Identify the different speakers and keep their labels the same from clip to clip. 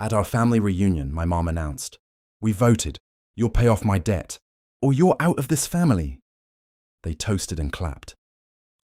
Speaker 1: At our family reunion, my mom announced, "We voted. You'll pay off my debt, or you're out of this family." They toasted and clapped.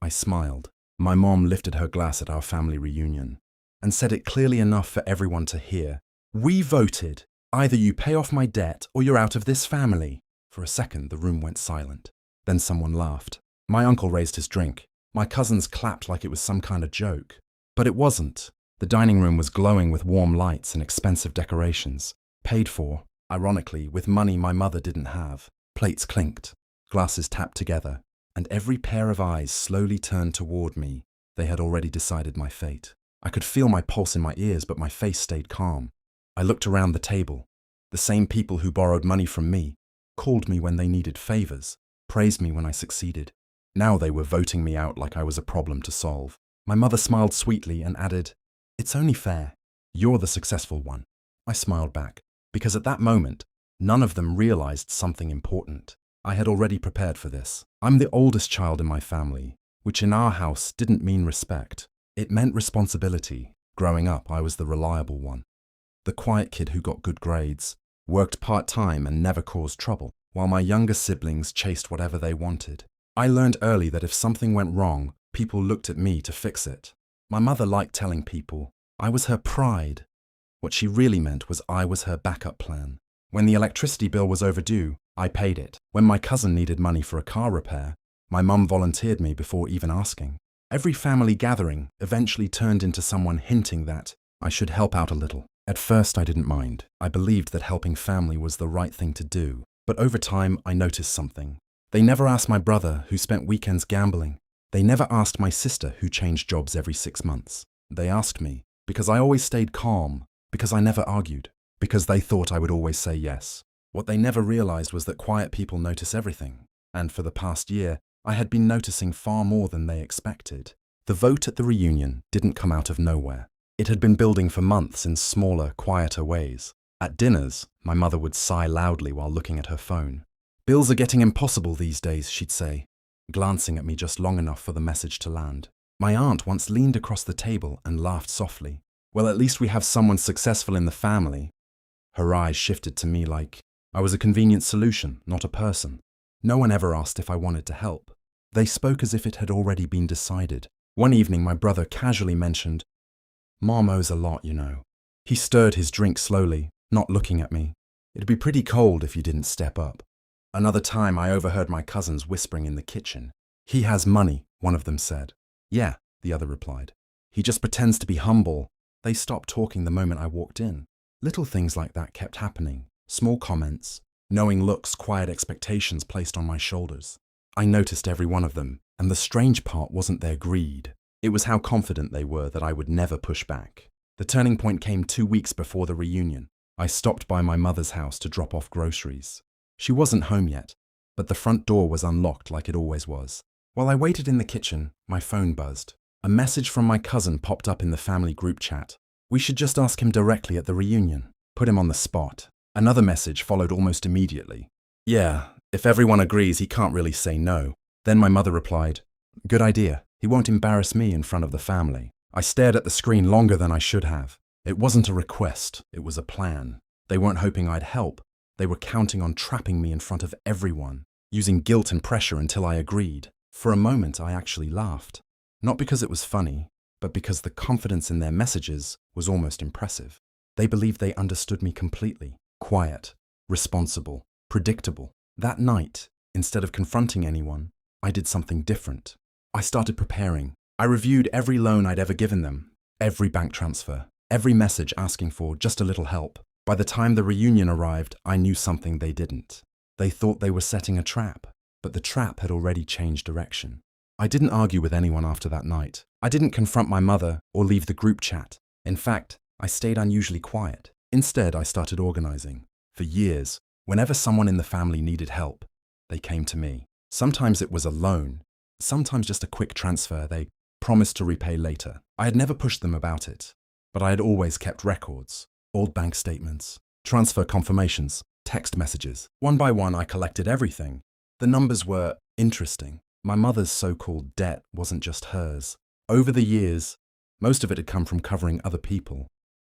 Speaker 1: I smiled. My mom lifted her glass at our family reunion and said it clearly enough for everyone to hear. "We voted. Either you pay off my debt or you're out of this family." For a second, the room went silent. Then someone laughed. My uncle raised his drink. My cousins clapped like it was some kind of joke. But it wasn't. The dining room was glowing with warm lights and expensive decorations, paid for, ironically, with money my mother didn't have. Plates clinked, glasses tapped together, and every pair of eyes slowly turned toward me. They had already decided my fate. I could feel my pulse in my ears, but my face stayed calm. I looked around the table. The same people who borrowed money from me, called me when they needed favors, praised me when I succeeded. Now they were voting me out like I was a problem to solve. My mother smiled sweetly and added, "It's only fair. You're the successful one." I smiled back, because at that moment, none of them realized something important. I had already prepared for this. I'm the oldest child in my family, which in our house didn't mean respect. It meant responsibility. Growing up, I was the reliable one. The quiet kid who got good grades, worked part-time and never caused trouble, while my younger siblings chased whatever they wanted. I learned early that if something went wrong, people looked at me to fix it. My mother liked telling people I was her pride. What she really meant was I was her backup plan. When the electricity bill was overdue, I paid it. When my cousin needed money for a car repair, my mum volunteered me before even asking. Every family gathering eventually turned into someone hinting that I should help out a little. At first, I didn't mind. I believed that helping family was the right thing to do. But over time, I noticed something. They never asked my brother, who spent weekends gambling. They never asked my sister, who changed jobs every 6 months. They asked me, because I always stayed calm, because I never argued, because they thought I would always say yes. What they never realized was that quiet people notice everything. And for the past year, I had been noticing far more than they expected. The vote at the reunion didn't come out of nowhere. It had been building for months in smaller, quieter ways. At dinners, my mother would sigh loudly while looking at her phone. "Bills are getting impossible these days," she'd say, glancing at me just long enough for the message to land. My aunt once leaned across the table and laughed softly. "Well, at least we have someone successful in the family." Her eyes shifted to me like I was a convenient solution, not a person. No one ever asked if I wanted to help. They spoke as if it had already been decided. One evening, my brother casually mentioned, "Mom owes a lot, you know." He stirred his drink slowly, not looking at me. "It'd be pretty cold if you didn't step up." Another time, I overheard my cousins whispering in the kitchen. "He has money," one of them said. "Yeah," the other replied. "He just pretends to be humble." They stopped talking the moment I walked in. Little things like that kept happening. Small comments, knowing looks, quiet expectations placed on my shoulders. I noticed every one of them, and the strange part wasn't their greed. It was how confident they were that I would never push back. The turning point came 2 weeks before the reunion. I stopped by my mother's house to drop off groceries. She wasn't home yet, but the front door was unlocked like it always was. While I waited in the kitchen, my phone buzzed. A message from my cousin popped up in the family group chat. "We should just ask him directly at the reunion. Put him on the spot." Another message followed almost immediately. "Yeah, if everyone agrees, he can't really say no." Then my mother replied, "Good idea. He won't embarrass me in front of the family." I stared at the screen longer than I should have. It wasn't a request, it was a plan. They weren't hoping I'd help. They were counting on trapping me in front of everyone, using guilt and pressure until I agreed. For a moment, I actually laughed. Not because it was funny, but because the confidence in their messages was almost impressive. They believed they understood me completely. Quiet, responsible, predictable. That night, instead of confronting anyone, I did something different. I started preparing. I reviewed every loan I'd ever given them, every bank transfer, every message asking for just a little help. By the time the reunion arrived, I knew something they didn't. They thought they were setting a trap, but the trap had already changed direction. I didn't argue with anyone after that night. I didn't confront my mother or leave the group chat. In fact, I stayed unusually quiet. Instead, I started organizing. For years, whenever someone in the family needed help, they came to me. Sometimes it was a loan, sometimes just a quick transfer they promised to repay later. I had never pushed them about it, but I had always kept records, old bank statements, transfer confirmations, text messages. One by one, I collected everything. The numbers were interesting. My mother's so-called debt wasn't just hers. Over the years, most of it had come from covering other people.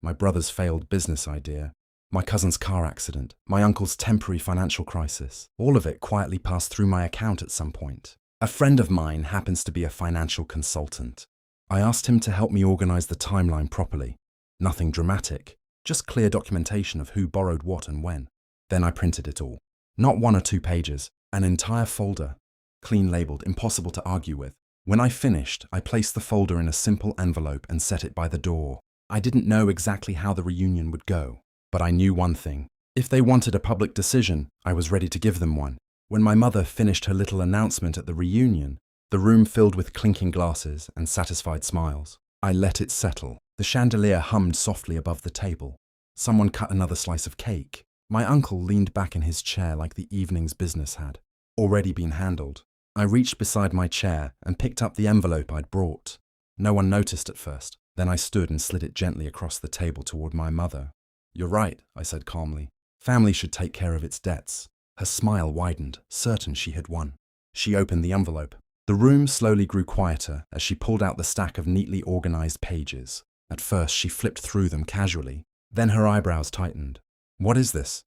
Speaker 1: my brother's failed business idea, my cousin's car accident, my uncle's temporary financial crisis. All of it quietly passed through my account at some point. A friend of mine happens to be a financial consultant. I asked him to help me organize the timeline properly. Nothing dramatic, just clear documentation of who borrowed what and when. Then I printed it all. Not 1 or 2 pages, an entire folder, clean labeled, impossible to argue with. When I finished, I placed the folder in a simple envelope and set it by the door. I didn't know exactly how the reunion would go, but I knew one thing. If they wanted a public decision, I was ready to give them one. When my mother finished her little announcement at the reunion, the room filled with clinking glasses and satisfied smiles. I let it settle. The chandelier hummed softly above the table. Someone cut another slice of cake. My uncle leaned back in his chair like the evening's business had already been handled. I reached beside my chair and picked up the envelope I'd brought. No one noticed at first. Then I stood and slid it gently across the table toward my mother. "You're right," I said calmly. "Family should take care of its debts." Her smile widened, certain she had won. She opened the envelope. The room slowly grew quieter as she pulled out the stack of neatly organized pages. At first, she flipped through them casually. Then her eyebrows tightened. "What is this?"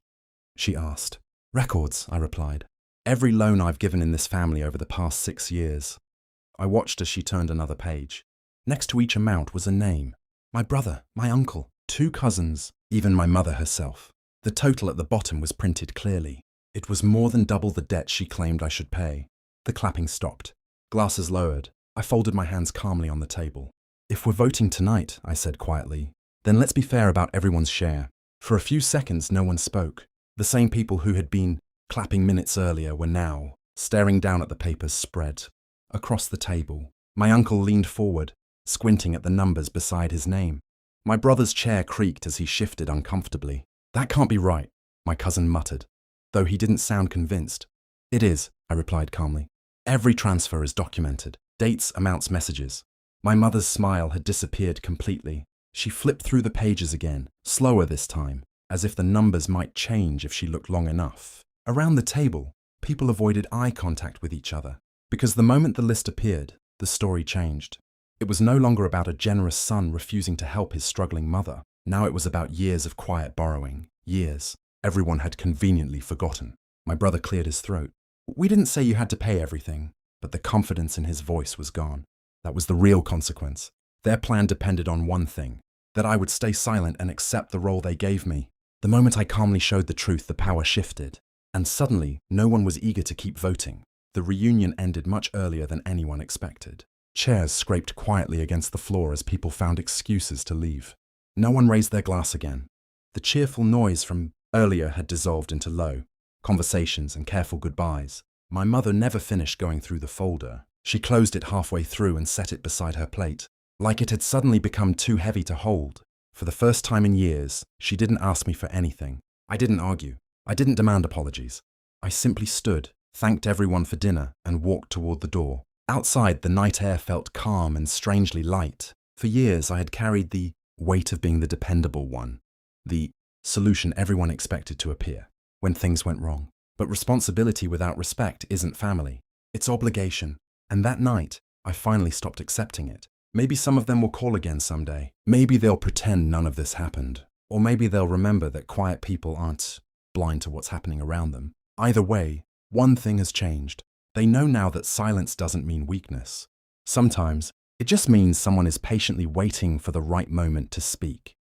Speaker 1: she asked. "Records," I replied. "Every loan I've given in this family over the past 6 years." I watched as she turned another page. Next to each amount was a name. My brother, my uncle, 2 cousins, even my mother herself. The total at the bottom was printed clearly. It was more than double the debt she claimed I should pay. The clapping stopped. Glasses lowered. I folded my hands calmly on the table. "If we're voting tonight," I said quietly, "then let's be fair about everyone's share." For a few seconds, no one spoke. The same people who had been clapping minutes earlier were now staring down at the papers spread. Across the table, my uncle leaned forward, squinting at the numbers beside his name. My brother's chair creaked as he shifted uncomfortably. "That can't be right," my cousin muttered, though he didn't sound convinced. "It is," I replied calmly. "Every transfer is documented. Dates, amounts, messages." My mother's smile had disappeared completely. She flipped through the pages again, slower this time, as if the numbers might change if she looked long enough. Around the table, people avoided eye contact with each other, because the moment the list appeared, the story changed. It was no longer about a generous son refusing to help his struggling mother. Now it was about years of quiet borrowing. Years everyone had conveniently forgotten. My brother cleared his throat. "We didn't say you had to pay everything," but the confidence in his voice was gone. That was the real consequence. Their plan depended on one thing, that I would stay silent and accept the role they gave me. The moment I calmly showed the truth, the power shifted. And suddenly, no one was eager to keep voting. The reunion ended much earlier than anyone expected. Chairs scraped quietly against the floor as people found excuses to leave. No one raised their glass again. The cheerful noise from earlier had dissolved into low conversations and careful goodbyes. My mother never finished going through the folder. She closed it halfway through and set it beside her plate, like it had suddenly become too heavy to hold. For the first time in years, she didn't ask me for anything. I didn't argue. I didn't demand apologies. I simply stood, thanked everyone for dinner, and walked toward the door. Outside, the night air felt calm and strangely light. For years, I had carried the weight of being the dependable one, the solution everyone expected to appear when things went wrong. But responsibility without respect isn't family. It's obligation. And that night, I finally stopped accepting it. Maybe some of them will call again someday. Maybe they'll pretend none of this happened. Or maybe they'll remember that quiet people aren't blind to what's happening around them. Either way, one thing has changed. They know now that silence doesn't mean weakness. Sometimes, it just means someone is patiently waiting for the right moment to speak.